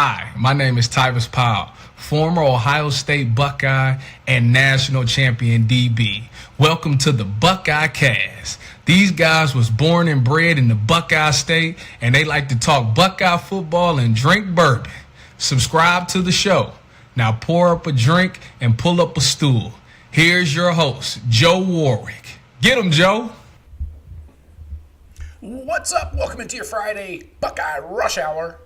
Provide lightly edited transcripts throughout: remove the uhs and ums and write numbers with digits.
Hi, my name is Tyvis Powell, former Ohio State Buckeye and national champion DB. Welcome to the Buckeye Cast. These guys was born and bred in the Buckeye State, and they like to talk Buckeye football and drink bourbon. Subscribe to the show. Now pour up a drink and pull up a stool. Here's your host, Joe Warwick. Get him, Joe. What's up? Welcome into your Friday Buckeye Rush Hour.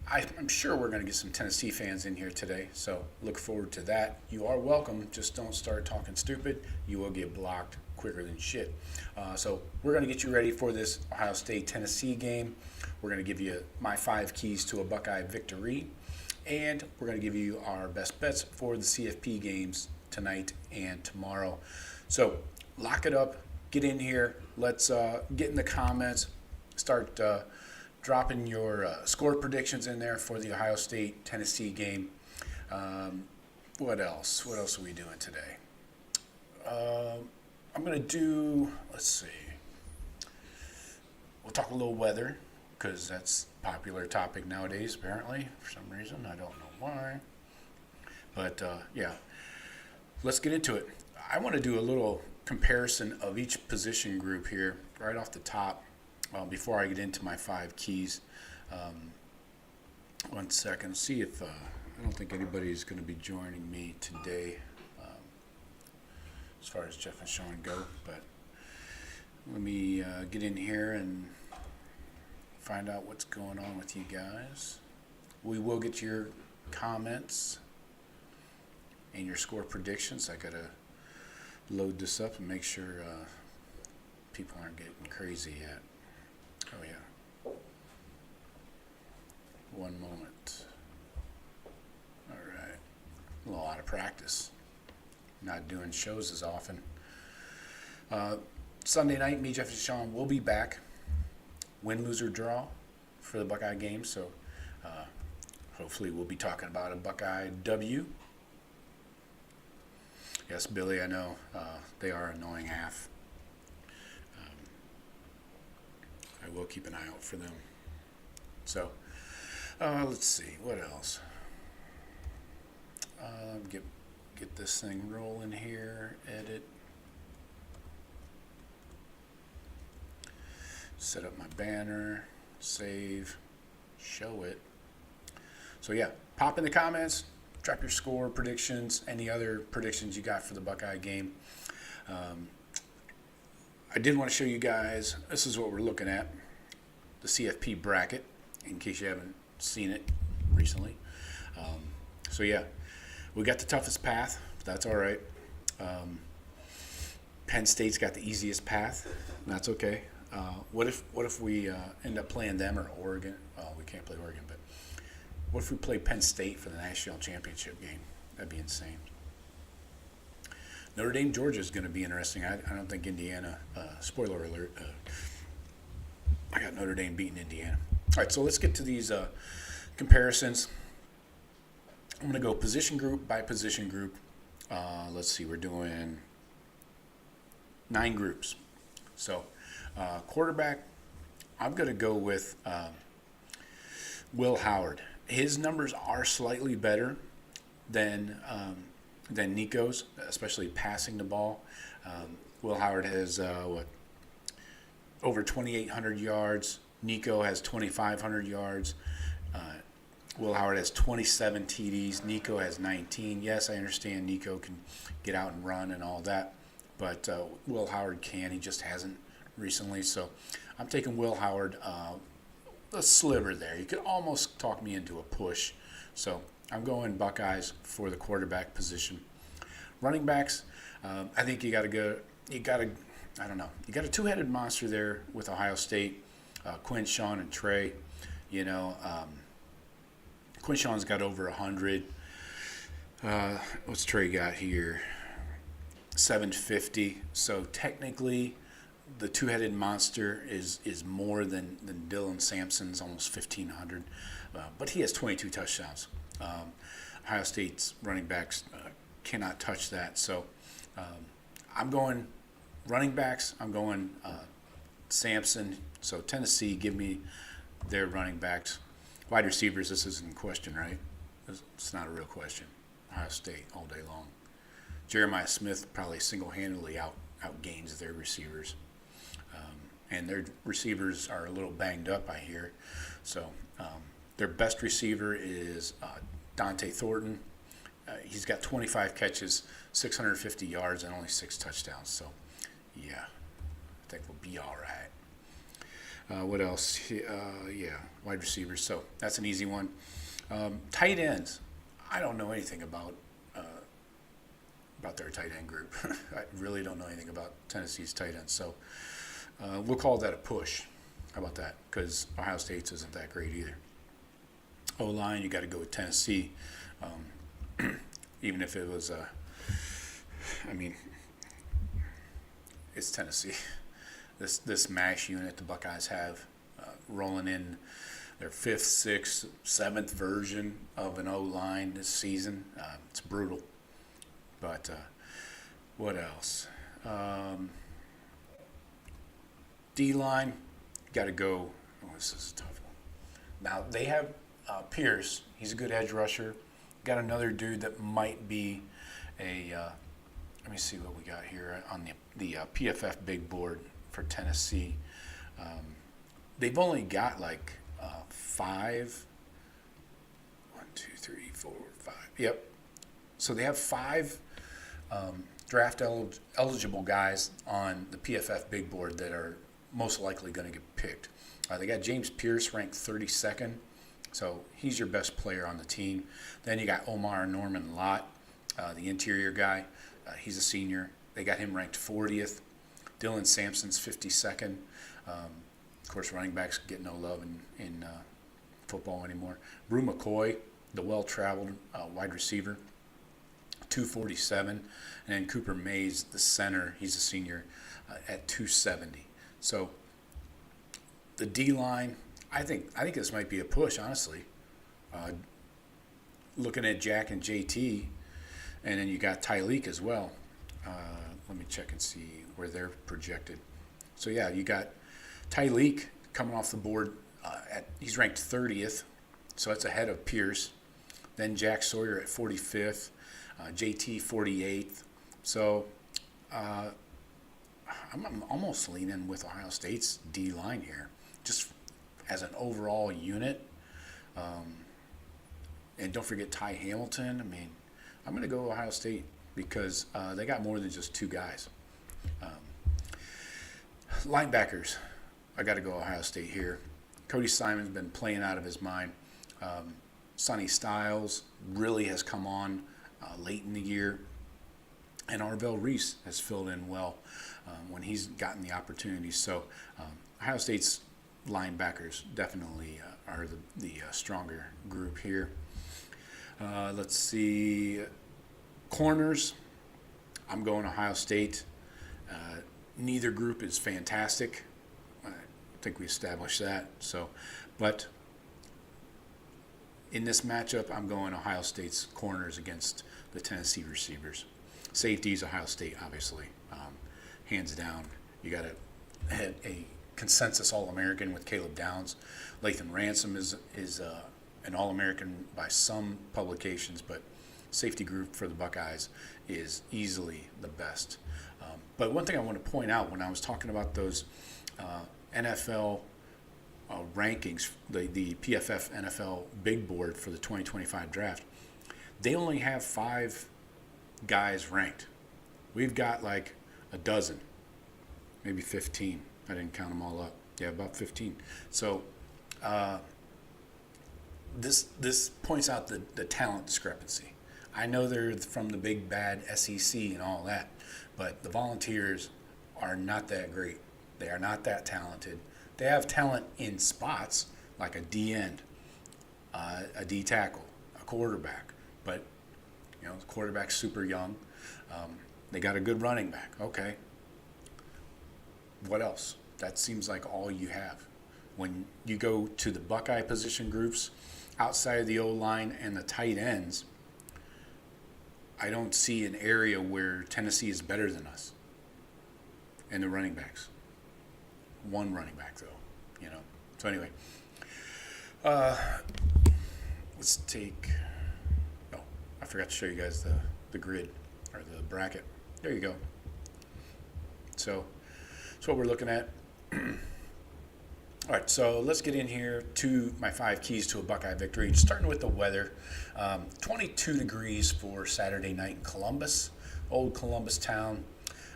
I'm sure we're going to get some Tennessee fans in here today, so look forward to that. You are welcome. Just don't start talking stupid. You will get blocked quicker than shit. So we're going to get you ready for this Ohio State-Tennessee game. We're going to give you my 5 keys to a Buckeye victory, and we're going to give you our best bets for the CFP games tonight and tomorrow. So lock it up. Get in here. Let's get in the comments. Start dropping your score predictions in there for the Ohio State-Tennessee game. What else? What else are we doing today? I'm going to do, let's see. We'll talk a little weather because that's a popular topic nowadays, apparently, for some reason. I don't know why. But, yeah, let's get into it. I want to do a little comparison of each position group here right off the top. Before I get into my 5 keys, 1 second. See if I don't think anybody's going to be joining me today, as far as Jeff and Sean go. But let me get in here and find out what's going on with you guys. We will get your comments and your score predictions. I gotta load this up and make sure people aren't getting crazy yet. Oh, yeah. 1 moment. All right. A little out of practice. Not doing shows as often. Sunday night, me, Jeff, and Sean will be back. Win, lose, or draw for the Buckeye game. So hopefully we'll be talking about a Buckeye W. Yes, Billy, I know they are annoying half. I will keep an eye out for them. So, let's see, what else? Get this thing rolling here, edit. Set up my banner, save, show it. So yeah, pop in the comments, drop your score predictions, any other predictions you got for the Buckeye game. I did want to show you guys, this is what we're looking at, the CFP bracket, in case you haven't seen it recently. So yeah, we got the toughest path, but that's all right. Penn State's got the easiest path, that's okay. What if we end up playing them or Oregon? Well, we can't play Oregon, but what if we play Penn State for the national championship game? That'd be insane. Notre Dame, Georgia is going to be interesting. I don't think Indiana, spoiler alert, I got Notre Dame beating Indiana. All right, so let's get to these comparisons. I'm going to go position group by position group. Let's see, we're doing 9 groups. So quarterback, I'm going to go with Will Howard. His numbers are slightly better than Nico's, especially passing the ball. Will Howard has over 2,800 yards. Nico has 2,500 yards. Will Howard has 27 TDs. Nico has 19. Yes, I understand Nico can get out and run and all that, but Will Howard can. He just hasn't recently. So I'm taking Will Howard, a sliver there. You could almost talk me into a push. So I'm going Buckeyes for the quarterback position. Running backs, I think you got a two-headed monster there with Ohio State, Quinshawn and Trey. Quinshawn's got over 100. What's Trey got here? 750. So technically, the two-headed monster is more than Dylan Sampson's almost 1,500. But he has 22 touchdowns. Ohio State's running backs cannot touch that. So I'm going running backs. I'm going Sampson. So Tennessee, give me their running backs. Wide receivers, this isn't a question, right? It's not a real question. Ohio State all day long. Jeremiah Smith probably single-handedly outgains their receivers. And their receivers are a little banged up, I hear. So their best receiver is Dante Thornton. He's got 25 catches, 650 yards, and only 6 touchdowns. So, yeah, I think we'll be all right. What else? Wide receivers. So that's an easy one. Tight ends. I don't know anything about their tight end group. I really don't know anything about Tennessee's tight ends. So we'll call that a push. How about that? Because Ohio State's isn't that great either. O-line, you got to go with Tennessee. Even if it was, it's Tennessee. This MASH unit the Buckeyes have rolling in their 5th, 6th, 7th version of an O-line this season. It's brutal. But what else? D-line, got to go. Oh, this is a tough one. Now, they have Pierce. He's a good edge rusher. Got another dude that might be a let me see what we got here on the PFF big board for Tennessee. They've only got like 5. 1, 2, 3, 4, 5. Yep. So they have 5 draft eligible guys on the PFF big board that are most likely going to get picked. They got James Pierce ranked 32nd. So he's your best player on the team. Then you got Omar Norman Lott, the interior guy. He's a senior. They got him ranked 40th. Dylan Sampson's 52nd. Of course, running backs get no love in football anymore. Brew McCoy, the well-traveled wide receiver, 247. And then Cooper Mays, the center, he's a senior, at 270. So the D-line, I think this might be a push, honestly. Looking at Jack and JT, and then you got Tyleek as well. Let me check and see where they're projected. So, yeah, you got Tyleek coming off the board. He's ranked 30th, so that's ahead of Pierce. Then Jack Sawyer at 45th, JT 48th. So I'm almost leaning with Ohio State's D-line here, just as an overall unit. And don't forget Ty Hamilton. I mean, I'm going to go Ohio State because they got more than just 2 guys. Linebackers, I got to go Ohio State here. Cody Simon's been playing out of his mind. Sonny Styles really has come on late in the year. And Arvell Reese has filled in well when he's gotten the opportunity. So Ohio State's linebackers definitely are the stronger group here. Let's see. Corners, I'm going Ohio State. Neither group is fantastic. I think we established that. So, but in this matchup, I'm going Ohio State's corners against the Tennessee receivers. Safeties, Ohio State, obviously, hands down. You got a consensus All-American with Caleb Downs. Lathan Ransom is an All-American by some publications, but safety group for the Buckeyes is easily the best. But one thing I want to point out when I was talking about those NFL rankings, the PFF NFL big board for the 2025 draft, they only have 5 guys ranked. We've got like a dozen, maybe 15. I didn't count them all up. Yeah, about 15. So this points out the talent discrepancy. I know they're from the big bad SEC and all that, but the Volunteers are not that great. They are not that talented. They have talent in spots like a D end, a D tackle, a quarterback, but the quarterback's super young. They got a good running back. Okay. What else? That seems like all you have. When you go to the Buckeye position groups, outside of the O-line and the tight ends, I don't see an area where Tennessee is better than us. And the running backs. One running back, though. So anyway. Let's take. Oh, I forgot to show you guys the grid or the bracket. There you go. So that's what we're looking at. All right, so let's get in here to my 5 keys to a Buckeye victory. Starting with the weather, 22 degrees for Saturday night in Columbus, old Columbus town.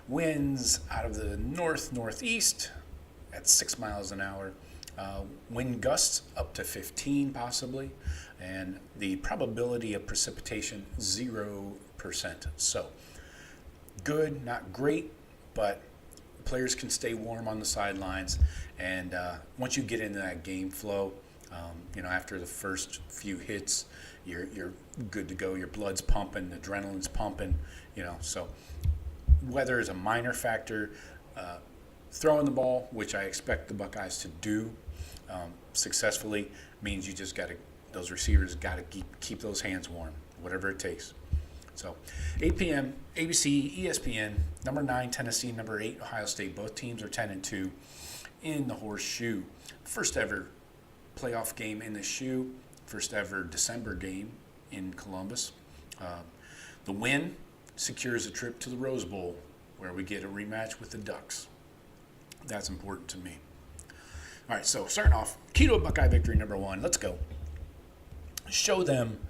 Winds out of the northeast at 6 miles an hour. Wind gusts up to 15 possibly, and the probability of precipitation 0%. So good, not great, but players can stay warm on the sidelines, and once you get into that game flow, after the first few hits, you're good to go. Your blood's pumping, adrenaline's pumping, So weather is a minor factor. Throwing the ball, which I expect the Buckeyes to do successfully, means you just those receivers got to keep those hands warm, whatever it takes. So 8 p.m., ABC, ESPN, number 9, Tennessee, number 8, Ohio State. Both teams are 10-2 in the Horseshoe. First ever playoff game in the Shoe. First ever December game in Columbus. The win secures a trip to the Rose Bowl, where we get a rematch with the Ducks. That's important to me. All right, so starting off, key to a Buckeye victory, number 1. Let's go. Show them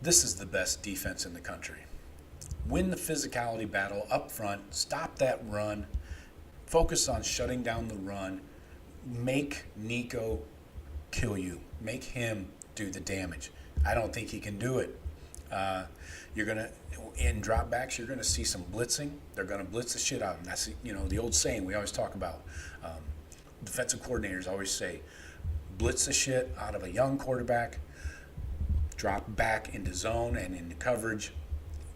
this is the best defense in the country. Win the physicality battle up front. Stop that run. Focus on shutting down the run. Make Nico kill you. Make him do the damage. I don't think he can do it. In dropbacks, you're gonna see some blitzing. They're gonna blitz the shit out of him. That's the old saying we always talk about. Defensive coordinators always say, blitz the shit out of a young quarterback. Drop back into zone and into coverage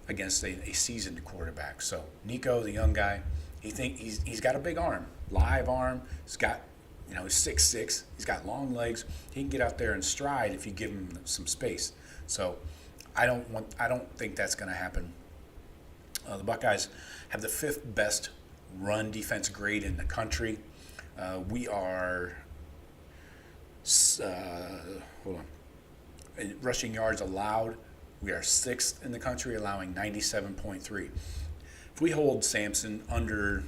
against a seasoned quarterback. So Nico, the young guy, he's got a big arm, live arm. He's got, he's 6'6". He's got long legs. He can get out there and stride if you give him some space. So I don't think that's going to happen. The Buckeyes have the 5th best run defense grade in the country. We are hold on. Rushing yards allowed, we are 6th in the country, allowing 97.3. If we hold Sampson under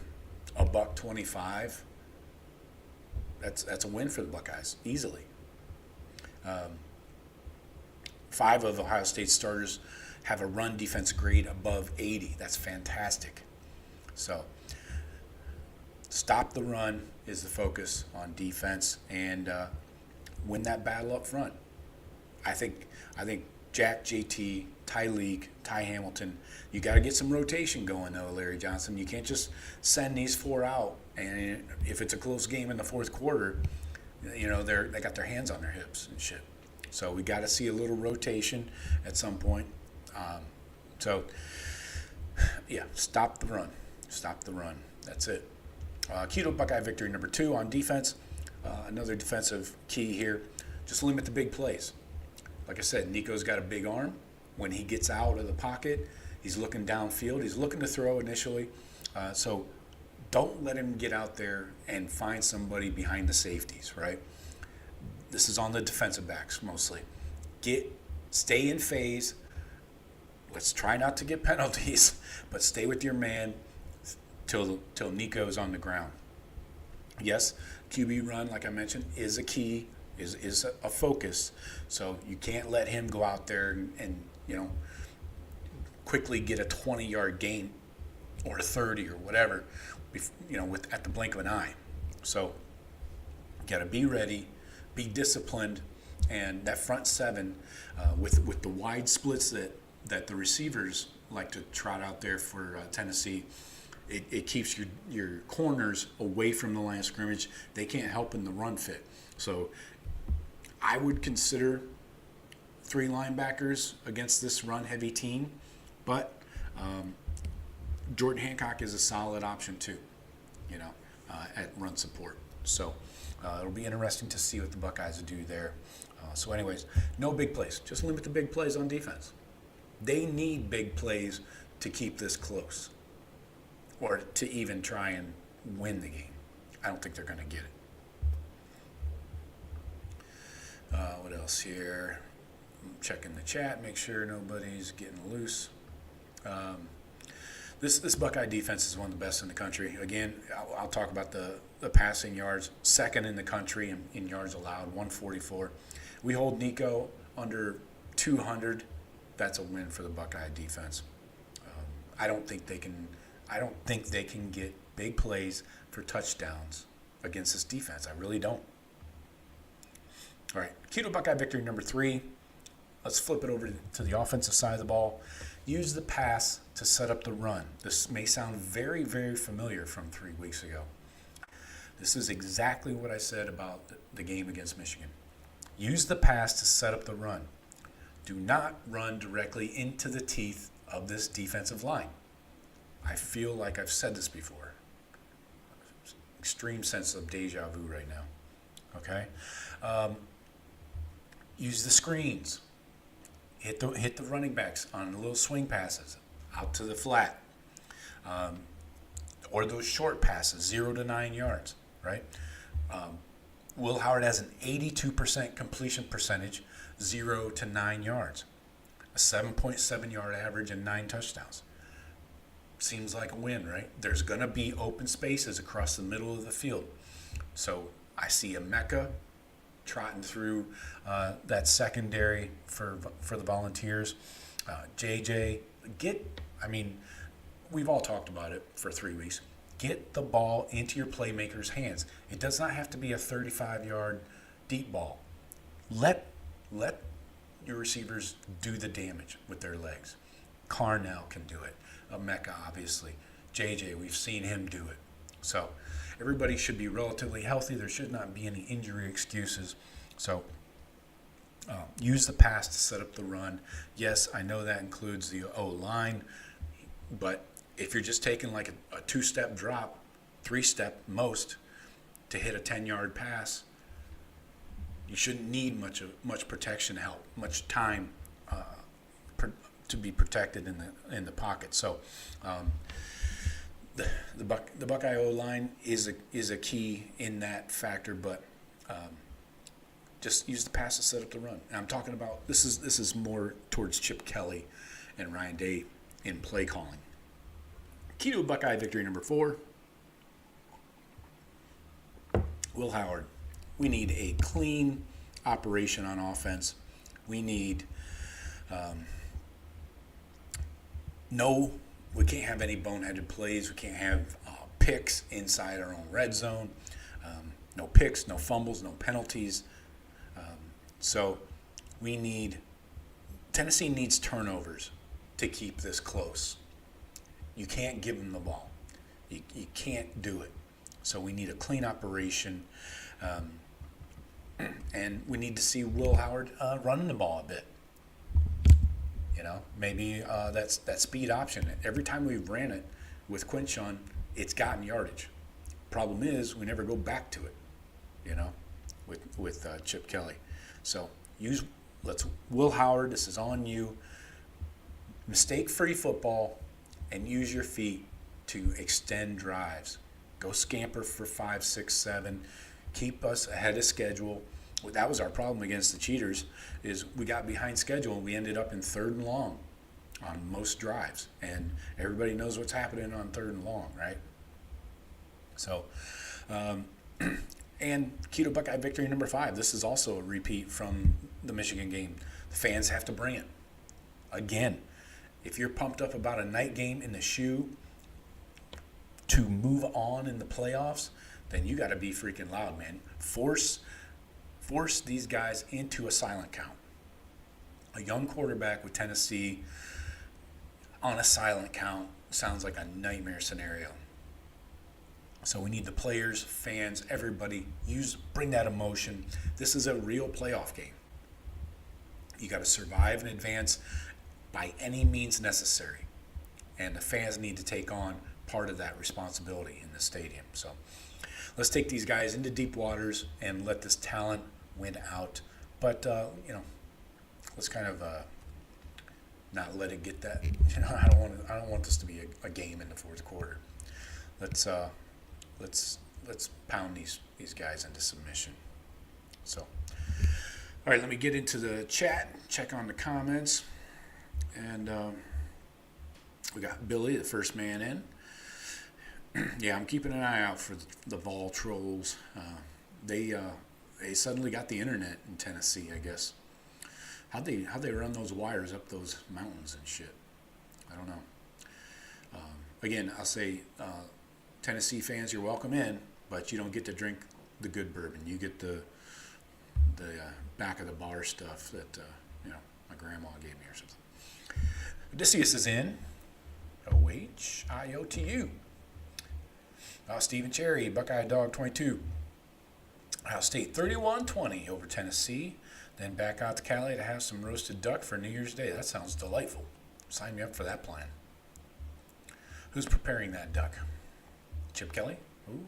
a $125, that's a win for the Buckeyes easily. 5 of Ohio State's starters have a run defense grade above 80. That's fantastic. So stop the run is the focus on defense, and win that battle up front. I think Jack, JT, Tyleek, Ty Hamilton, you got to get some rotation going though, Larry Johnson. You can't just send these 4 out, and if it's a close game in the 4th quarter, they got their hands on their hips and shit. So we got to see a little rotation at some point. Stop the run. Stop the run. That's it. Key to Buckeye victory number 2 on defense. Another defensive key here. Just limit the big plays. Like I said, Nico's got a big arm. When he gets out of the pocket, he's looking downfield. He's looking to throw initially. So don't let him get out there and find somebody behind the safeties, right? This is on the defensive backs mostly. Stay in phase. Let's try not to get penalties, but stay with your man till Nico's on the ground. Yes, QB run, like I mentioned, is a key. Is a focus, so you can't let him go out there and quickly get a 20-yard gain or a 30 or whatever, at the blink of an eye. So you got to be ready, be disciplined, and that front 7 with the wide splits that the receivers like to trot out there for Tennessee. It keeps your corners away from the line of scrimmage. They can't help in the run fit. So I would consider 3 linebackers against this run-heavy team, but Jordan Hancock is a solid option too, at run support. So it'll be interesting to see what the Buckeyes do there. So anyways, no big plays. Just limit the big plays on defense. They need big plays to keep this close or to even try and win the game. I don't think they're going to get it. else here? I'm checking the chat, make sure nobody's getting loose. This Buckeye defense is one of the best in the country. Again, I'll talk about the passing yards. Second in the country in yards allowed, 144. We hold Nico under 200. That's a win for the Buckeye defense. I don't think they can get big plays for touchdowns against this defense. I really don't. All right, key to Buckeye victory number 3. Let's flip it over to the offensive side of the ball. Use the pass to set up the run. This may sound very, very familiar from 3 weeks ago. This is exactly what I said about the game against Michigan. Use the pass to set up the run. Do not run directly into the teeth of this defensive line. I feel like I've said this before. Extreme sense of deja vu right now. Okay? Use the screens. Hit the running backs on the little swing passes out to the flat. Or those short passes, 0 to 9 yards, right? Will Howard has an 82% completion percentage, 0 to 9 yards. A 7.7 yard average and 9 touchdowns. Seems like a win, right? There's going to be open spaces across the middle of the field. So I see a Mecca trotting through that secondary for the Volunteers. JJ, we've all talked about it for 3 weeks. Get the ball into your playmakers' hands. It does not have to be a 35-yard deep ball. Let your receivers do the damage with their legs. Carnell can do it. Mecca, obviously. JJ, we've seen him do it. So everybody should be relatively healthy. There should not be any injury excuses. So use the pass to set up the run. Yes, I know that includes the O-line, but if you're just taking like a 2-step drop, 3-step most, to hit a 10-yard pass, you shouldn't need much protection help, much time to be protected in the pocket. So the Buckeye O-line is a key in that factor, but just use the pass to set up the run. And I'm talking about this is more towards Chip Kelly and Ryan Day in play calling. Key to a Buckeye victory number 4. Will Howard. We need a clean operation on offense. We need we can't have any boneheaded plays. We can't have picks inside our own red zone. No picks, no fumbles, no penalties. So Tennessee needs turnovers to keep this close. You can't give them the ball. You can't do it. So we need a clean operation. And we need to see Will Howard running the ball a bit. Maybe that's that speed option. Every time we've ran it with Quinshon, it's gotten yardage. Problem is, we never go back to it, with Chip Kelly. So Will Howard, this is on you. Mistake-free football and use your feet to extend drives. Go scamper for 5, 6, 7. Keep us ahead of schedule. Well, that was our problem against the Cheaters, is we got behind schedule and we ended up in 3rd and long on most drives. And everybody knows what's happening on 3rd and long, right? So, and key to Buckeye victory number 5. This is also a repeat from the Michigan game. The fans have to bring it. Again, if you're pumped up about a night game in the shoe to move on in the playoffs, then you got to be freaking loud, man. Force these guys into a silent count. A young quarterback with Tennessee on a silent count sounds like a nightmare scenario. So we need the players, fans, everybody, bring that emotion. This is a real playoff game. You got to survive and advance by any means necessary. And the fans need to take on part of that responsibility in the stadium. So let's take these guys into deep waters and let this talent win out. But, let's kind of not let it get that. I don't want this to be a game in the 4th quarter. Let's pound these guys into submission. So, All right, let me get into the chat, check on the comments. And we got Billy, the first man in. Yeah, I'm keeping an eye out for the Vol trolls. They suddenly got the internet in Tennessee, I guess. How'd they run those wires up those mountains and shit? I don't know. Again, I'll say Tennessee fans, you're welcome in, but you don't get to drink the good bourbon. You get the back of the bar stuff that my grandma gave me or something. Odysseus is in. OHIOTU. Stephen Cherry, Buckeye Dog 22. Ohio State 31-20 over Tennessee. Then back out to Cali to have some roasted duck for New Year's Day. That sounds delightful. Sign me up for that plan. Who's preparing that duck? Chip Kelly? Ooh.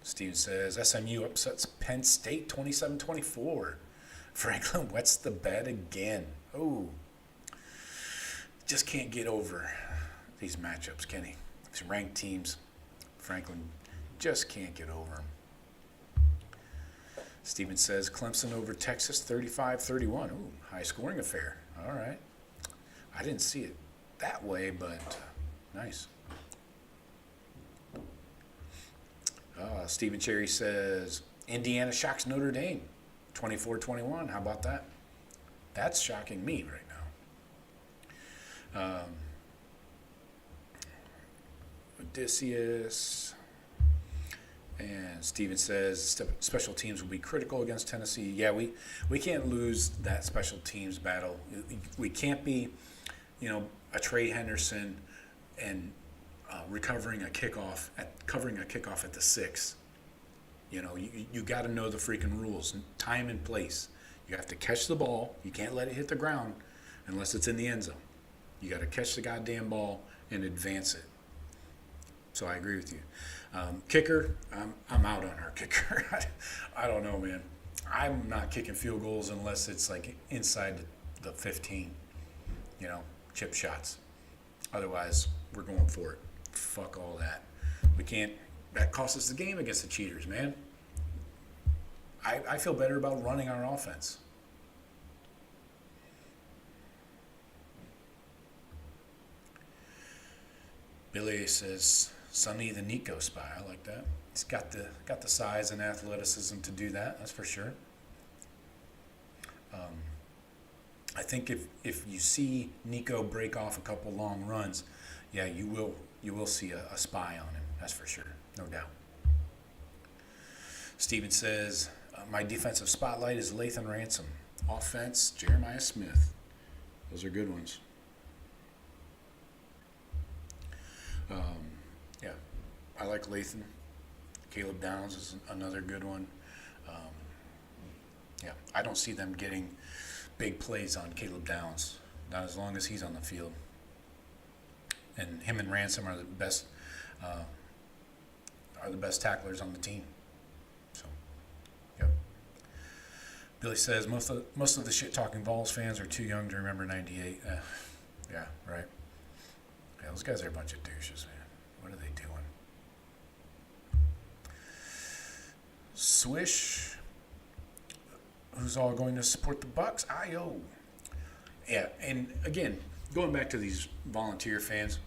Steven says, SMU upsets Penn State 27-24. Franklin wets the bed again. Oh. Just can't get over these matchups, can he? These ranked teams. Franklin just can't get over them. Steven says, Clemson over Texas 35-31. Ooh, high scoring affair. All right. I didn't see it that way, but nice. Stephen Cherry says, Indiana shocks Notre Dame 24-21. How about that? That's shocking me right now. Odysseus. And Steven says, special teams will be critical against Tennessee. Yeah, we can't lose that special teams battle. We can't be, a Trey Henderson and covering a kickoff at the 6. You got to know the freaking rules, time and place. You have to catch the ball. You can't let it hit the ground unless it's in the end zone. You got to catch the goddamn ball and advance it. So I agree with you. Kicker, I'm out on our kicker. I don't know, man. I'm not kicking field goals unless it's like inside the 15. Chip shots. Otherwise, we're going for it. Fuck all that. We can't. That costs us the game against the cheaters, man. I feel better about running our offense. Billy says, Sonny the Nico spy. I like that. He's got the size and athleticism to do that. That's for sure. I think if you see Nico break off a couple long runs, yeah, you will see a spy on him. That's for sure, no doubt. Steven says, my defensive spotlight is Lathan Ransom. Offense, Jeremiah Smith. Those are good ones. Yeah, I like Lathan. Caleb Downs is another good one. Yeah, I don't see them getting big plays on Caleb Downs, not as long as he's on the field. And him and Ransom are the best tacklers on the team. So, yep. Billy says most of the shit-talking Vols fans are too young to remember '98. Yeah, right. Yeah, those guys are a bunch of douches, man. What are they doing? Swish, who's all going to support the Bucks? I-O. Yeah, and again, going back to these volunteer fans,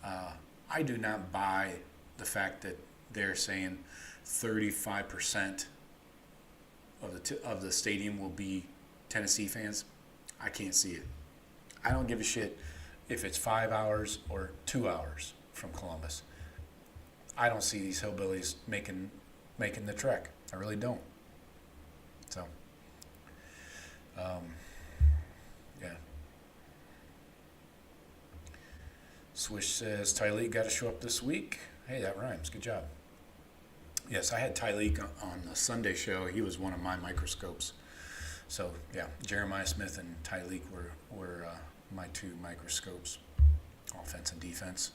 I do not buy the fact that they're saying 35% of the stadium will be Tennessee fans. I can't see it. I don't give a shit if it's 5 hours or 2 hours from Columbus. I don't see these hillbillies making the trek. I really don't. So, yeah. Swish says, Tyleek got to show up this week. Hey, that rhymes. Good job. Yes, I had Tyleek on the Sunday show. He was one of my microscopes. So, yeah, Jeremiah Smith and Tyleek were my two microscopes, offense and defense.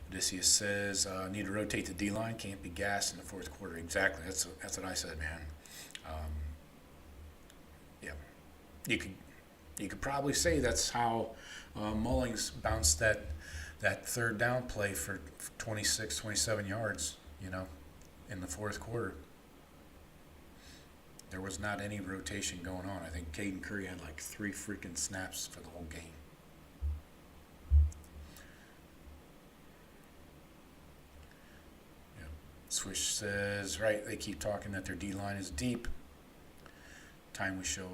Odysseus says, need to rotate the D-line, can't be gassed in the fourth quarter. Exactly, that's what I said, man. Yeah, you could probably say that's how Mullings bounced that third down play for 26, 27 yards, in the fourth quarter. there was not any rotation going on. I think Caden Curry had like 3 freaking snaps for the whole game. Yep. Swish says, right, they keep talking that their D-line is deep. Time we show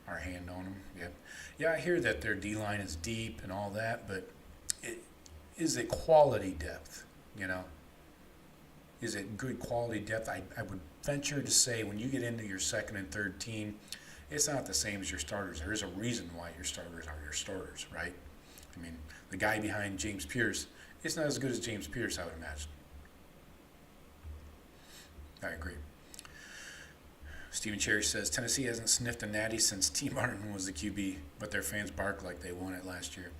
our hand on them. Yep. Yeah, I hear that their D-line is deep and all that, but is it quality depth, you know? Is it good quality depth? I would venture to say when you get into your second and third team, it's not the same as your starters. There is a reason why your starters are your starters, right? I mean, the guy behind James Pierce, it's not as good as James Pierce, I would imagine. I agree. Stephen Cherry says, Tennessee hasn't sniffed a natty since T. Martin was the QB, but their fans bark like they won it last year.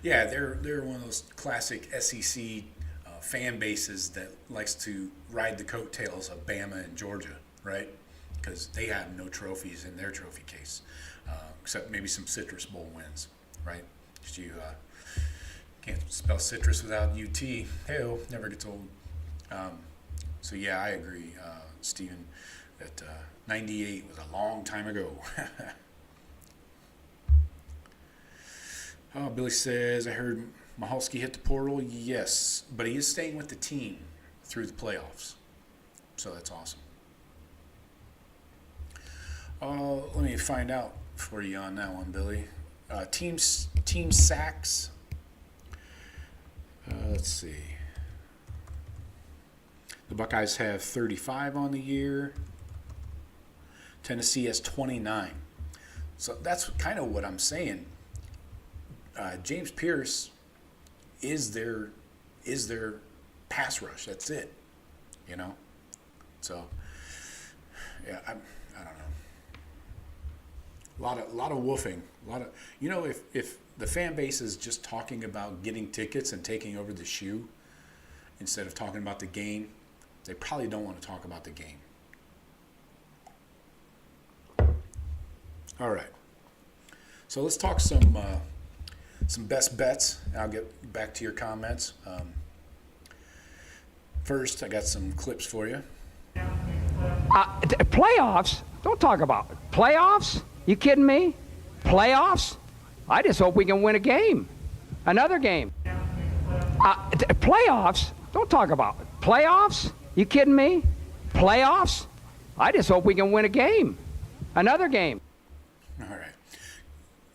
Yeah, they're one of those classic SEC fan bases that likes to ride the coattails of Bama and Georgia, right? Because they have no trophies in their trophy case, except maybe some Citrus Bowl wins, right? Because you can't spell citrus without UT. Hey-oh, never gets old. So, yeah, I agree, Stephen, that 98 was a long time ago. Oh, Billy says, I heard Mahalski hit the portal. Yes, but he is staying with the team through the playoffs. So that's awesome. Let me find out for you on that one, Billy. Team sacks. Let's see. The Buckeyes have 35 on the year. Tennessee has 29. So that's kind of what I'm saying. James Pierce is their pass rush. That's it, you know. So yeah, I don't know. A lot of woofing. If the fan base is just talking about getting tickets and taking over the shoe instead of talking about the game, they probably don't want to talk about the game. All right. So let's talk some best bets. I'll get back to your comments. First, I got some clips for you. Playoffs? Don't talk about it. Playoffs? You kidding me? Playoffs? I just hope we can win a game. Another game. Playoffs? Don't talk about it. Playoffs? You kidding me? Playoffs? I just hope we can win a game. Another game. All right.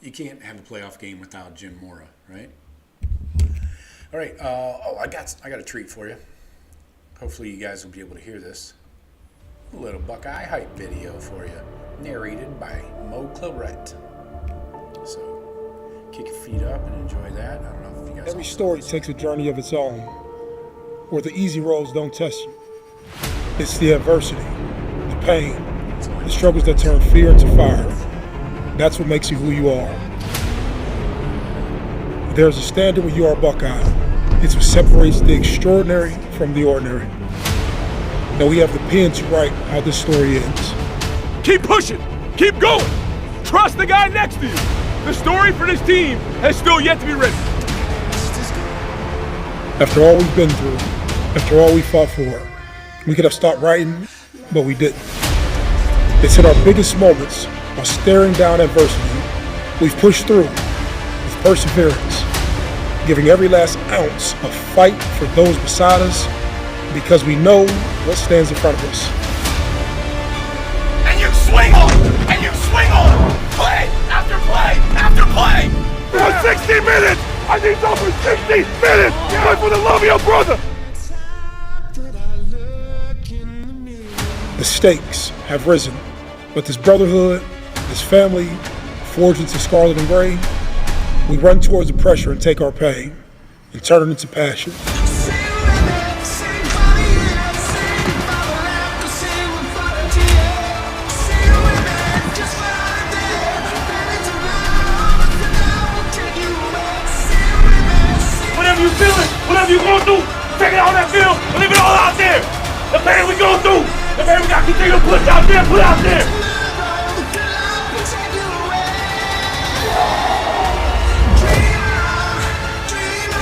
You can't have a playoff game without Jim Mora, right? All right. I got a treat for you. Hopefully you guys will be able to hear this. A little Buckeye hype video for you, narrated by Mo Claret. So kick your feet up and enjoy that. I don't know if you guys. Every story takes a journey of its own, where the easy roads don't test you. It's the adversity, the pain, the struggles that turn fear into fire. That's what makes you who you are. There's a standard when you are a Buckeye. It's what separates the extraordinary from the ordinary. Now we have the pen to write how this story ends. Keep pushing. Keep going. Trust the guy next to you. The story for this team has still yet to be written. After all we've been through, after all we fought for, we could have stopped writing, but we didn't. It's in our biggest moments, while staring down adversity, we've pushed through with perseverance, giving every last ounce of fight for those beside us, because we know what stands in front of us. And you swing on! And you swing on! Play after play after play! For 60 minutes! I need y'all for 60 minutes! Play for the love of your brother! The stakes have risen, but this brotherhood, this family, forged into scarlet and gray, we run towards the pressure and take our pain and turn it into passion. Whatever you feeling, whatever you going through, take it on that field and leave it all out there. The pain we go through, the pain we got to continue to push out there, put out there.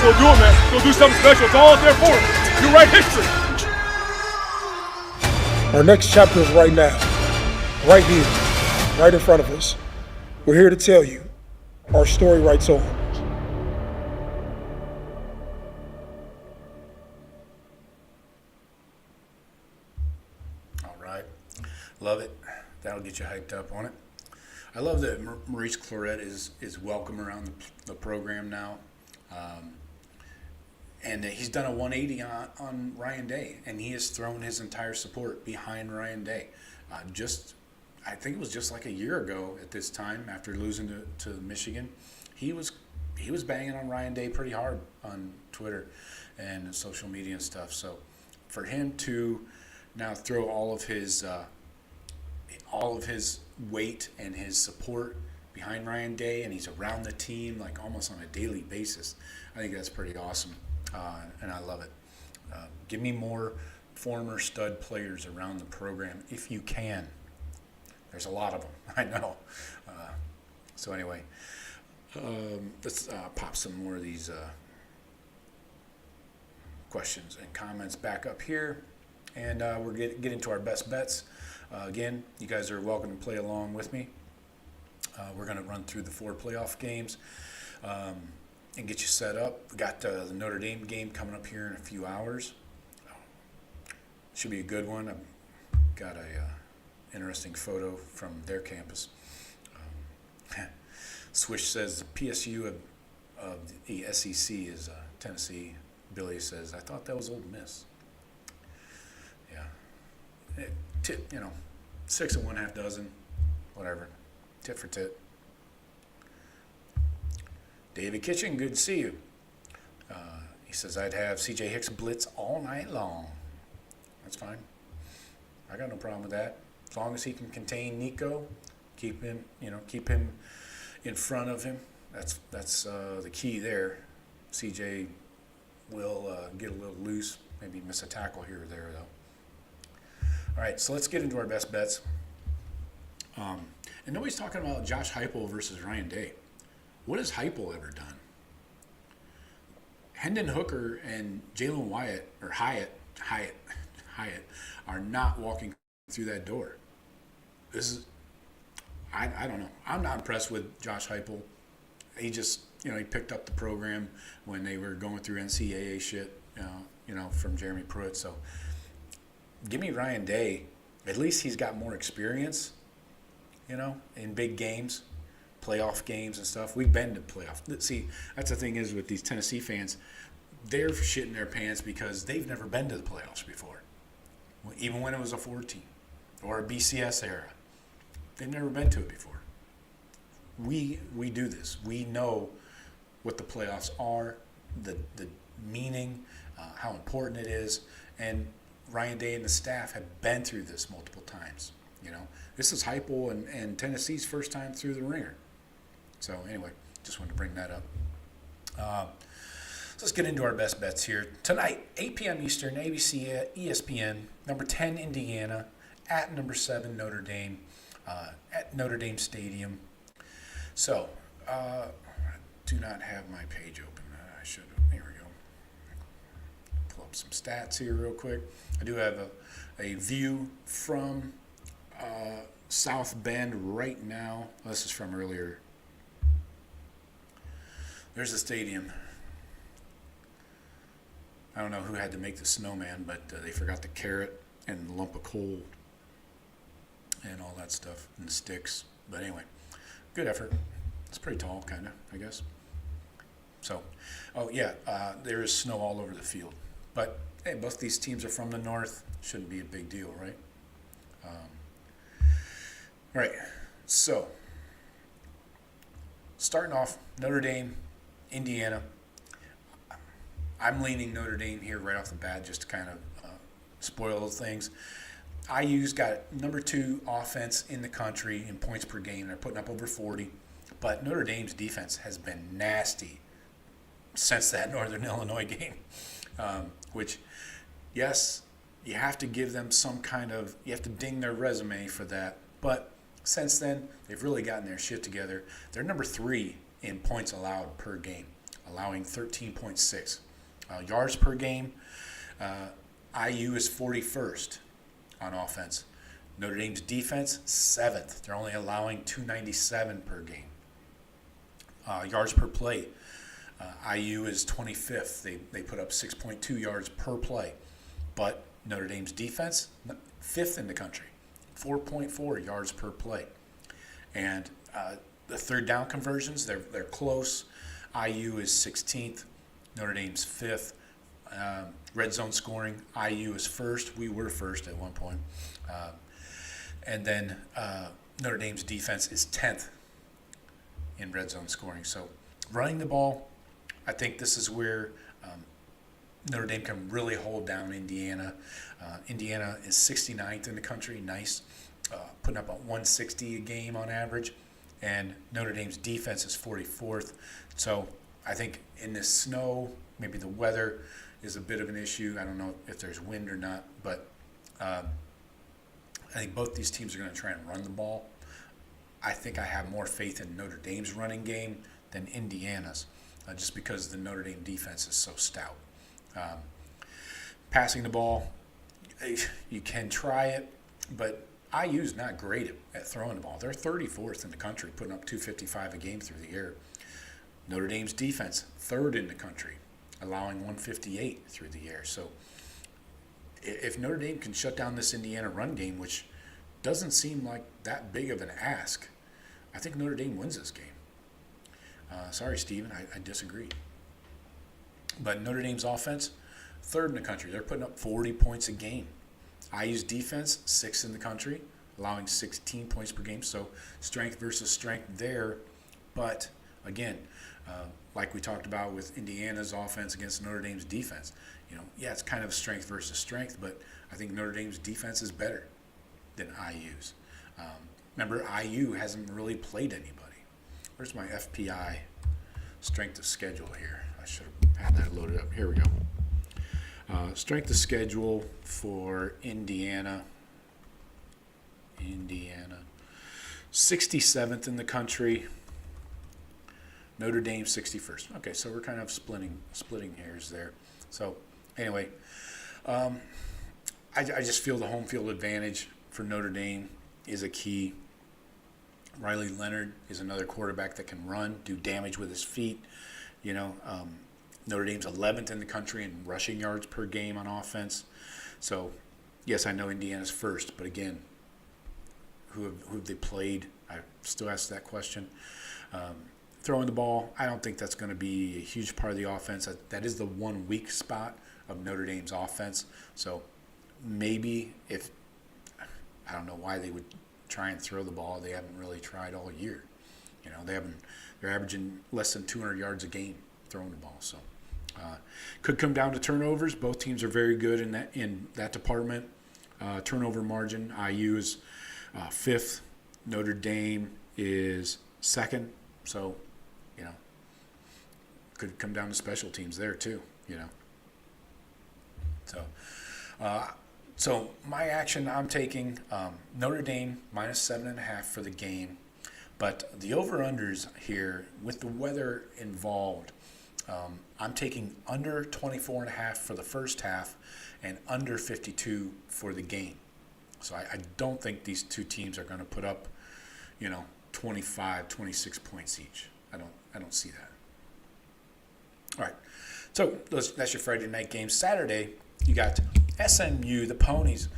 Go do it, man. Go do something special. It's all out there for it. You write history. Our next chapter is right now. right here, right in front of us. We're here to tell you our story writes on. All right. Love it. That'll get you hyped up on it. I love that Maurice Clarett is welcome around the program now. And he's done a 180 on Ryan Day, and he has thrown his entire support behind Ryan Day. I think it was just like a year ago at this time, after losing to Michigan, he was banging on Ryan Day pretty hard on Twitter and social media and stuff. So for him to now throw all of his weight and his support behind Ryan Day, and he's around the team like almost on a daily basis, I think that's pretty awesome, and I love it. Give me more former stud players around the program if you can. There's a lot of them, I know. So anyway, let's pop some more of these questions and comments back up here, and we're getting to our best bets. Again, you guys are welcome to play along with me. We're going to run through the 4 playoff games and get you set up. We got the Notre Dame game coming up here in a few hours. Should be a good one. I've got a interesting photo from their campus. Swish says the PSU of the SEC is Tennessee. Billy says, I thought that was Ole Miss. Yeah. 6 and 1/2 dozen, whatever. Tit for tit. David Kitchen, good to see you. He says, I'd have C.J. Hicks blitz all night long. That's fine. I got no problem with that. As long as he can contain Nico, keep him in front of him. That's the key there. C.J. will get a little loose, maybe miss a tackle here or there, though. All right, so let's get into our best bets. And nobody's talking about Josh Heupel versus Ryan Day. What has Heupel ever done? Hendon Hooker and Jalen Hyatt are not walking through that door. This is, I don't know. I'm not impressed with Josh Heupel. He just, he picked up the program when they were going through NCAA shit, from Jeremy Pruitt. So give me Ryan Day. At least he's got more experience, in big games, playoff games and stuff. We've been to playoff. See, that's the thing is with these Tennessee fans, they're shitting their pants because they've never been to the playoffs before, even when it was a 4-team or a BCS era. They've never been to it before. We do this. We know what the playoffs are, the meaning, how important it is, and Ryan Day and the staff have been through this multiple times. This is Heupel and Tennessee's first time through the ringer. So anyway, just wanted to bring that up. So let's get into our best bets here. Tonight, 8 p.m. Eastern, ABC, ESPN, number 10, Indiana, at number 7, Notre Dame, at Notre Dame Stadium. So, I do not have my page open. I should have. Here we go. Pull up some stats here real quick. I do have a view from South Bend right now. This is from earlier. There's the stadium. I don't know who had to make the snowman, but they forgot the carrot and the lump of coal and all that stuff and the sticks. But anyway, good effort. It's pretty tall, kind of, I guess. So, there is snow all over the field. But, hey, both these teams are from the north. Shouldn't be a big deal, right? Right. So, starting off, Notre Dame, Indiana. I'm leaning Notre Dame here right off the bat just to kind of spoil things. IU's got number 2 offense in the country in points per game. They're putting up over 40. But Notre Dame's defense has been nasty since that Northern Illinois game, which, yes, you have to give them some kind of – you have to ding their resume for that. But since then, they've really gotten their shit together. They're number 3 in points allowed per game, allowing 13.6. Yards per game, IU is 41st on offense. Notre Dame's defense, 7th. They're only allowing 297 per game. Yards per play, IU is 25th. They put up 6.2 yards per play. But Notre Dame's defense, 5th in the country, 4.4 yards per play. And the third down conversions, they're close. IU is 16th. Notre Dame's 5th. Red zone scoring, IU is 1st. We were 1st at one point. And then Notre Dame's defense is 10th in red zone scoring. So running the ball, I think this is where Notre Dame can really hold down Indiana. Indiana is 69th in the country, nice, putting up a 160 a game on average. And Notre Dame's defense is 44th. So I think in this snow, maybe the weather is a bit of an issue. I don't know if there's wind or not, but I think both these teams are going to try and run the ball. I think I have more faith in Notre Dame's running game than Indiana's, just because the Notre Dame defense is so stout. Passing the ball, you can try it, but IU's not great at throwing the ball. They're 34th in the country, putting up 255 a game through the air. Notre Dame's defense, 3rd in the country, allowing 158 through the air. So if Notre Dame can shut down this Indiana run game, which doesn't seem like that big of an ask, I think Notre Dame wins this game. Sorry, Steven, I disagree. But Notre Dame's offense, 3rd in the country. They're putting up 40 points a game. IU's defense, 6th in the country, allowing 16 points per game. So strength versus strength there. But again, like we talked about with Indiana's offense against Notre Dame's defense, yeah, it's kind of strength versus strength, but I think Notre Dame's defense is better than IU's. Remember, IU hasn't really played anybody. Where's my FPI strength of schedule here? I should have had that loaded up. Here we go. Strength of schedule for Indiana. 67th in the country. Notre Dame 61st. Okay, so we're kind of splitting hairs there. So anyway, I just feel the home field advantage for Notre Dame is a key. Riley Leonard is another quarterback that can run, do damage with his feet. Notre Dame's 11th in the country in rushing yards per game on offense. So, yes, I know Indiana's 1st, but again, who have they played? I still ask that question. Throwing the ball, I don't think that's going to be a huge part of the offense. That is the one weak spot of Notre Dame's offense. So maybe I don't know why they would try and throw the ball. They haven't really tried all year. They're averaging less than 200 yards a game throwing the ball. So could come down to turnovers. Both teams are very good in that department. Turnover margin, IU is 5th. Notre Dame is 2nd. So, could come down to special teams there too, So my action, I'm taking Notre Dame minus 7.5 for the game. But the over-unders here, with the weather involved, I'm taking under 24.5 for the first half and under 52 for the game. So I don't think these two teams are going to put up, 25, 26 points each. I don't see that. All right. So that's your Friday night game. Saturday, you got SMU, the Ponies,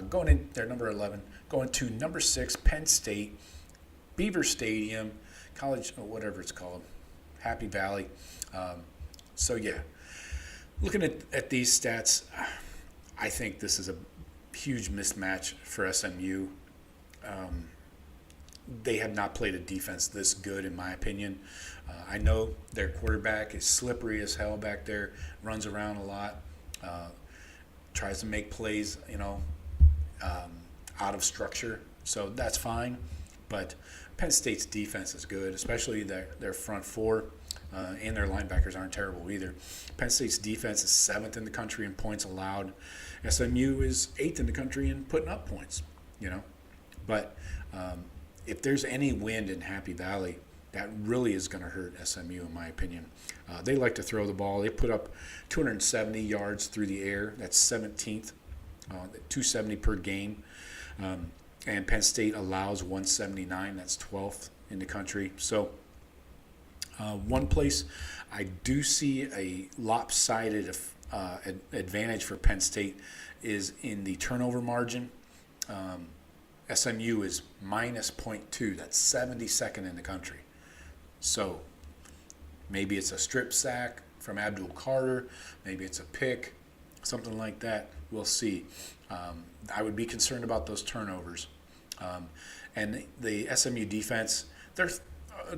going in, they're number 11, going to number 6, Penn State, Beaver Stadium, college, or whatever it's called, Happy Valley. So, yeah, looking at these stats, I think this is a huge mismatch for SMU. They have not played a defense this good, in my opinion. I know their quarterback is slippery as hell back there, runs around a lot, tries to make plays, out of structure. So that's fine. But Penn State's defense is good, especially their front four, and their linebackers aren't terrible either. Penn State's defense is 7th in the country in points allowed. SMU is 8th in the country in putting up points, But if there's any wind in Happy Valley, that really is going to hurt SMU, in my opinion. They like to throw the ball. They put up 270 yards through the air. That's 17th, 270 per game. And Penn State allows 179. That's 12th in the country. So one place I do see a lopsided advantage for Penn State is in the turnover margin. SMU is minus 0.2. That's 72nd in the country. So maybe it's a strip sack from Abdul Carter. Maybe it's a pick, something like that. We'll see. I would be concerned about those turnovers. And the SMU defense, they're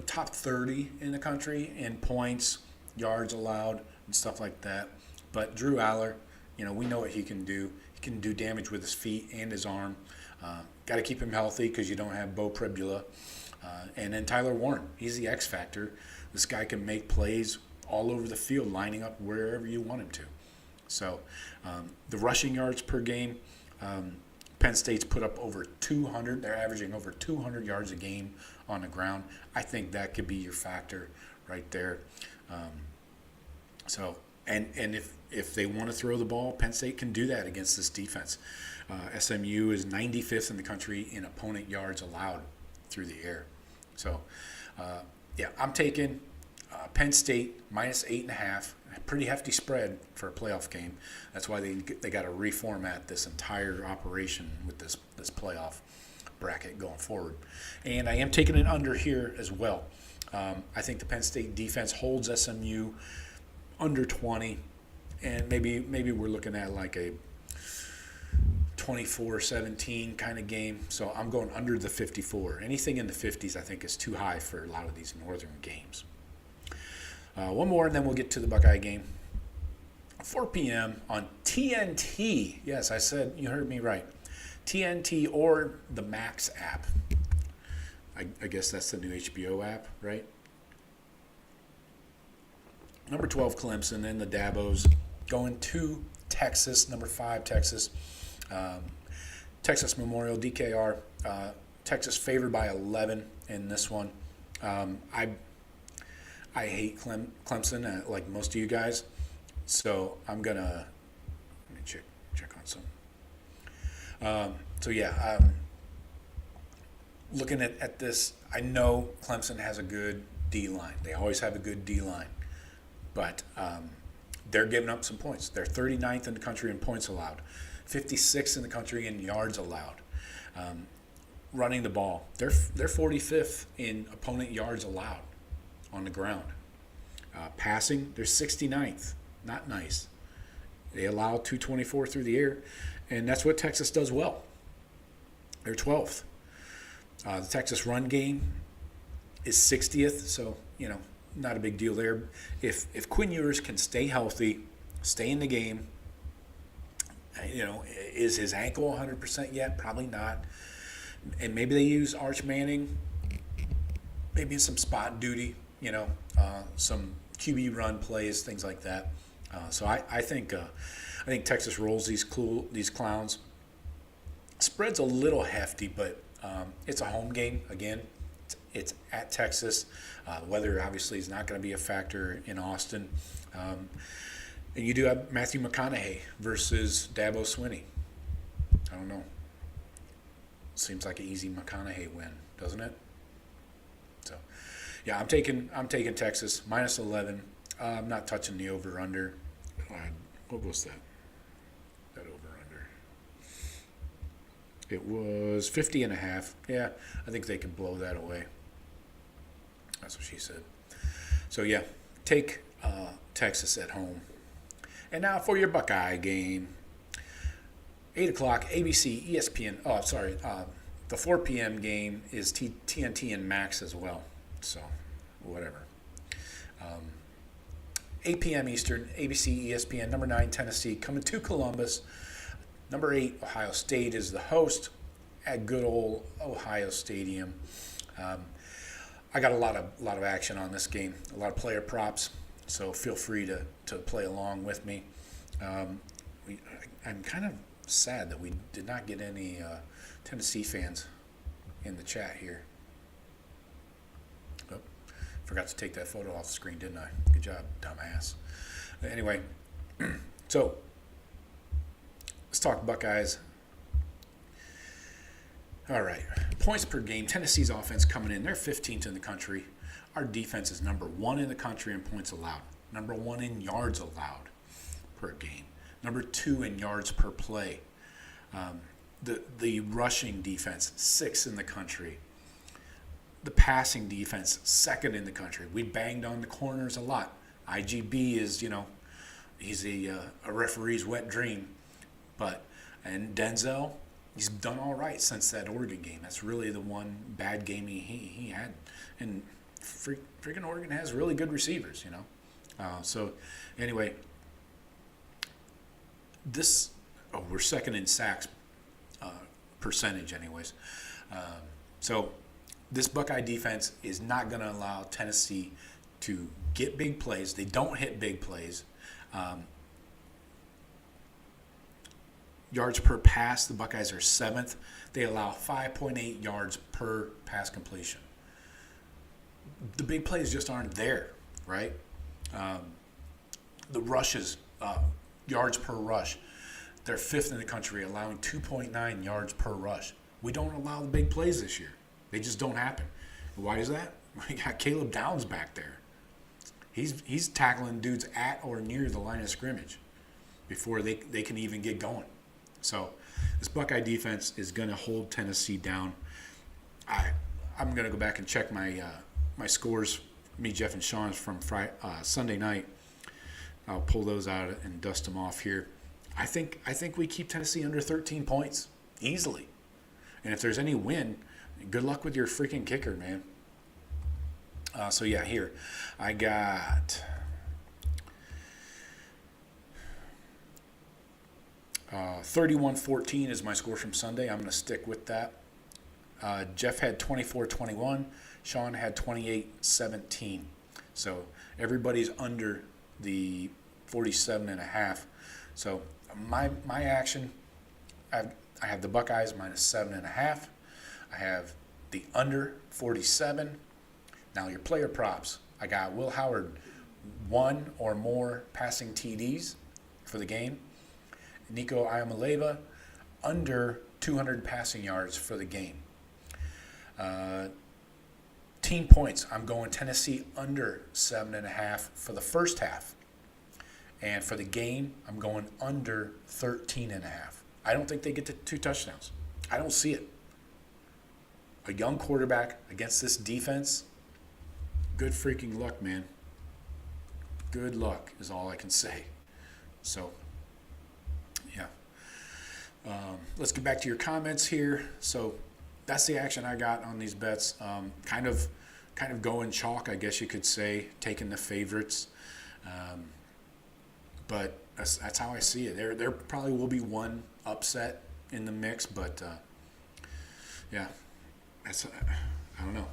top 30 in the country in points, yards allowed, and stuff like that. But Drew Aller, we know what he can do. He can do damage with his feet and his arm. Got to keep him healthy because you don't have Bo Pribula. And then Tyler Warren, he's the X factor. This guy can make plays all over the field, lining up wherever you want him to. So the rushing yards per game, Penn State's put up over 200. They're averaging over 200 yards a game on the ground. I think that could be your factor right there. And if they want to throw the ball, Penn State can do that against this defense. SMU is 95th in the country in opponent yards allowed through the air. So, I'm taking Penn State minus 8.5. A pretty hefty spread for a playoff game. That's why they got to reformat this entire operation with this playoff bracket going forward. And I am taking it under here as well. I think the Penn State defense holds SMU under 20, and maybe we're looking at like a 24-17 kind of game. So I'm going under the 54. Anything in the 50s I think is too high for a lot of these northern games. One more, and then we'll get to the Buckeye game. 4 p.m. on TNT. Yes, I said, you heard me right. TNT or the Max app. I guess that's the new HBO app, right? Number 12, Clemson, and the Dabos going to Texas. Number 5, Texas. Texas Memorial, DKR. Texas favored by 11 in this one. I hate Clemson, like most of you guys. So I'm going to let me check on some. Looking at this, I know Clemson has a good D-line. They always have a good D-line. But they're giving up some points. They're 39th in the country in points allowed, 56th in the country in yards allowed. Running the ball, they're 45th in opponent yards allowed on the ground. Passing, they're 69th. Not nice. They allow 224 through the air, and that's what Texas does well. They're 12th. The Texas run game is 60th, so, not a big deal there. If Quinn Ewers can stay healthy, stay in the game, is his ankle 100% yet? Probably not. And maybe they use Arch Manning, maybe some spot duty, some QB run plays, things like that. So I think Texas rolls these clowns. Spread's a little hefty, but it's a home game again. It's at Texas. Weather obviously is not going to be a factor in Austin. And you do have Matthew McConaughey versus Dabo Swinney. I don't know. Seems like an easy McConaughey win, doesn't it? So, yeah, I'm taking Texas minus 11. I'm not touching the over/under. What was that? That over/under. It was 50.5. Yeah, I think they can blow that away. That's what she said. So, yeah, take Texas at home. And now for your Buckeye game. 8 o'clock, ABC, ESPN. Oh, sorry. The 4 p.m. game is TNT and Max as well. So, whatever. 8 p.m. Eastern, ABC, ESPN. Number 9, Tennessee, coming to Columbus. Number 8, Ohio State is the host at good old Ohio Stadium. I got a lot of action on this game, a lot of player props, so feel free to play along with me. I'm kind of sad that we did not get any Tennessee fans in the chat here. Oh, forgot to take that photo off the screen, didn't I? Good job, dumbass. Anyway, so let's talk Buckeyes. All right. Points per game. Tennessee's offense coming in. They're 15th in the country. Our defense is number 1 in the country in points allowed. Number 1 in yards allowed per game. Number 2 in yards per play. The rushing defense, 6th in the country. The passing defense, 2nd in the country. We banged on the corners a lot. IGB is, he's a referee's wet dream. And Denzel, he's done all right since that Oregon game. That's really the one bad game he had. And freaking Oregon has really good receivers, So, anyway, we're 2nd in sacks percentage anyways. So this Buckeye defense is not going to allow Tennessee to get big plays. They don't hit big plays. Yards per pass, the Buckeyes are 7th. They allow 5.8 yards per pass completion. The big plays just aren't there, right? The rushes, yards per rush, they're 5th in the country, allowing 2.9 yards per rush. We don't allow the big plays this year. They just don't happen. Why is that? We got Caleb Downs back there. He's tackling dudes at or near the line of scrimmage before they can even get going. So this Buckeye defense is going to hold Tennessee down. I'm going to go back and check my scores, me, Jeff, and Sean's from Sunday night. I'll pull those out and dust them off here. I think we keep Tennessee under 13 points easily. And if there's any win, good luck with your freaking kicker, man. So yeah, here I got 31-14 is my score from Sunday. I'm going to stick with that. Jeff had 24-21. Sean had 28-17. So everybody's under the 47.5. So my action, I have the Buckeyes -7.5. I have the under 47. Now your player props. I got Will Howard 1 or more passing TDs for the game. Nico Iamaleva under 200 passing yards for the game. Team points. I'm going Tennessee under 7.5 for the first half. And for the game, I'm going under 13.5. I don't think they get to 2 touchdowns. I don't see it. A young quarterback against this defense, good freaking luck, man. Good luck is all I can say. So, yeah. Let's get back to your comments here. So that's the action I got on these bets. Kind of going chalk, I guess you could say, taking the favorites. But that's how I see it. There probably will be one upset in the mix, but yeah, I don't know.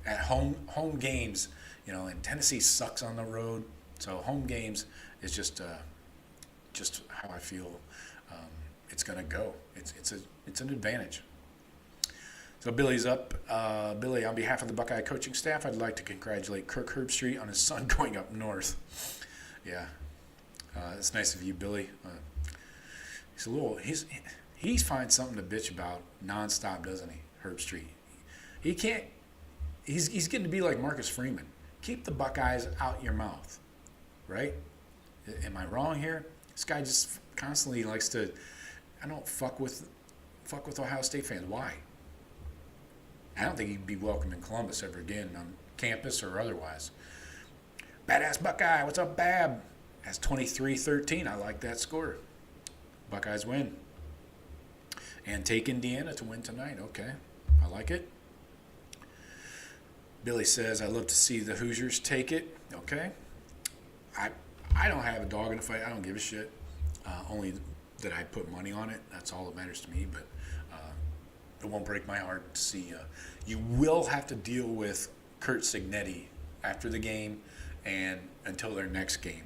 At home games, and Tennessee sucks on the road, so home games is just how I feel it's gonna go. It's an advantage. So Billy's up. Billy, on behalf of the Buckeye coaching staff, I'd like to congratulate Kirk Herbstreit on his son going up north. Yeah, it's nice of you, Billy. He finds something to bitch about nonstop, doesn't he, Herbstreit? He can't. He's getting to be like Marcus Freeman. Keep the Buckeyes out your mouth, right? Am I wrong here? This guy just constantly likes to. I don't fuck with Ohio State fans. Why? I don't think he'd be welcome in Columbus ever again on campus or otherwise. Badass Buckeye, what's up, Bab? That's 23-13. I like that score. Buckeyes win. And take Indiana to win tonight. Okay, I like it. Billy says, I love to see the Hoosiers take it. Okay. I don't have a dog in the fight. I don't give a shit. Only that I put money on it. That's all that matters to me. But it won't break my heart to see. You will have to deal with Kurt Signetti after the game and until their next game.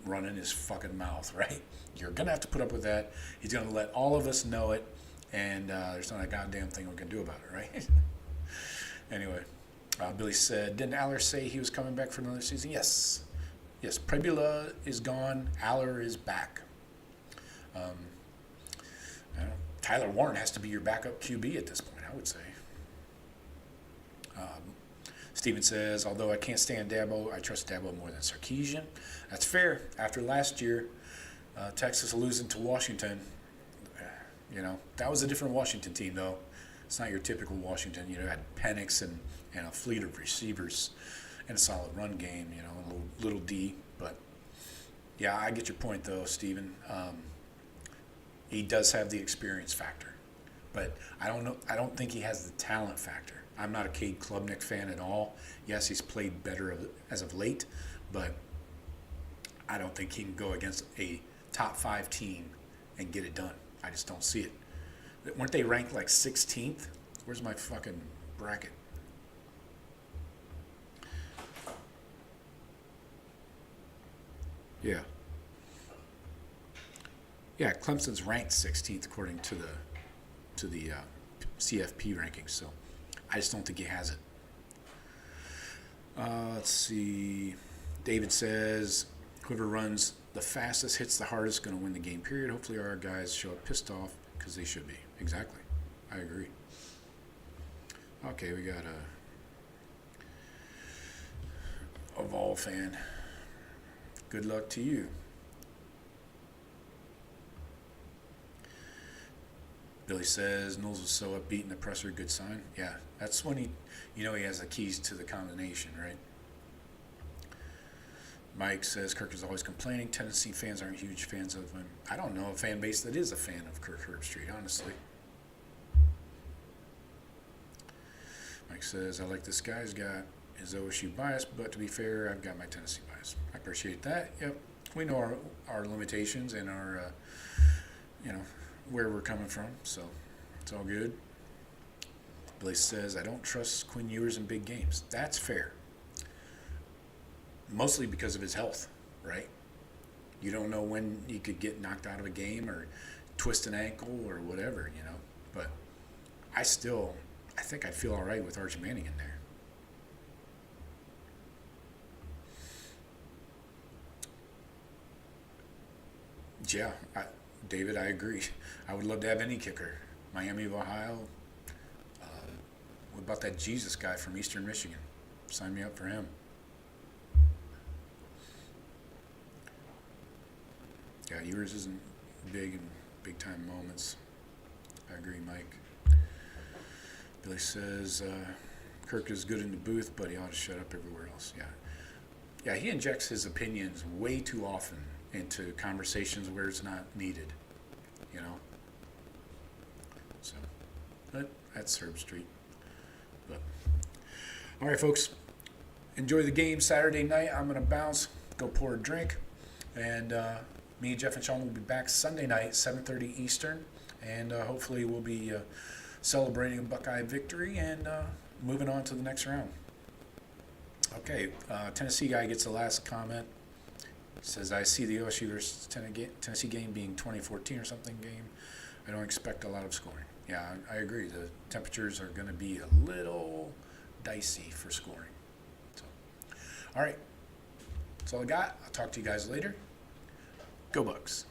Running his fucking mouth, right? You're going to have to put up with that. He's going to let all of us know it. And there's not a goddamn thing we can do about it, right? Anyway. Billy said, didn't Aller say he was coming back for another season? Yes. Yes, Prebula is gone. Aller is back. Tyler Warren has to be your backup QB at this point, I would say. Steven says, although I can't stand Dabo, I trust Dabo more than Sarkisian. That's fair. After last year, Texas losing to Washington, that was a different Washington team, though. It's not your typical Washington. You had Penix and a fleet of receivers and a solid run game, a little D. But, yeah, I get your point, though, Steven. He does have the experience factor. But I don't think he has the talent factor. I'm not a Cade Klubnik fan at all. Yes, he's played better as of late, but I don't think he can go against a top 5 team and get it done. I just don't see it. Weren't they ranked like 16th? Where's my fucking bracket? Yeah. Yeah, Clemson's ranked 16th according to the CFP rankings, so I just don't think he has it. Let's see. David says, whoever runs the fastest, hits the hardest, going to win the game, period. Hopefully our guys show up pissed off, because they should be. Exactly. I agree. Okay, we got a Vol fan. Good luck to you. Billy says, Knowles was so upbeat in the presser, good sign. Yeah, that's when he has the keys to the combination, right? Mike says, Kirk is always complaining. Tennessee fans aren't huge fans of him. I don't know a fan base that is a fan of Kirk Herbstreit, honestly. Mike says, I like this guy. He's got his OSU bias, but to be fair, I've got my Tennessee bias. I appreciate that. Yep. We know our limitations and our, where we're coming from, so it's all good. Billy says, I don't trust Quinn Ewers in big games. That's fair. Mostly because of his health, right? You don't know when he could get knocked out of a game or twist an ankle or whatever, But I think I'd feel all right with Archie Manning in there. Yeah, David, I agree. I would love to have any kicker. Miami of Ohio. What about that Jesus guy from Eastern Michigan? Sign me up for him. Yeah, yours isn't big in big-time moments. I agree, Mike. Billy says, Kirk is good in the booth, but he ought to shut up everywhere else. Yeah, he injects his opinions way too often into conversations where it's not needed, So, but that's Herbstreit. But, all right, folks, enjoy the game Saturday night. I'm going to bounce, go pour a drink, and me, Jeff, and Sean will be back Sunday night, 7:30 Eastern, and hopefully we'll be celebrating a Buckeye victory and moving on to the next round. Okay, Tennessee guy gets the last comment. Says, I see the OSU versus Tennessee game being 2014 or something game. I don't expect a lot of scoring. Yeah, I agree. The temperatures are going to be a little dicey for scoring. So, all right. That's all I got. I'll talk to you guys later. Go Bucks.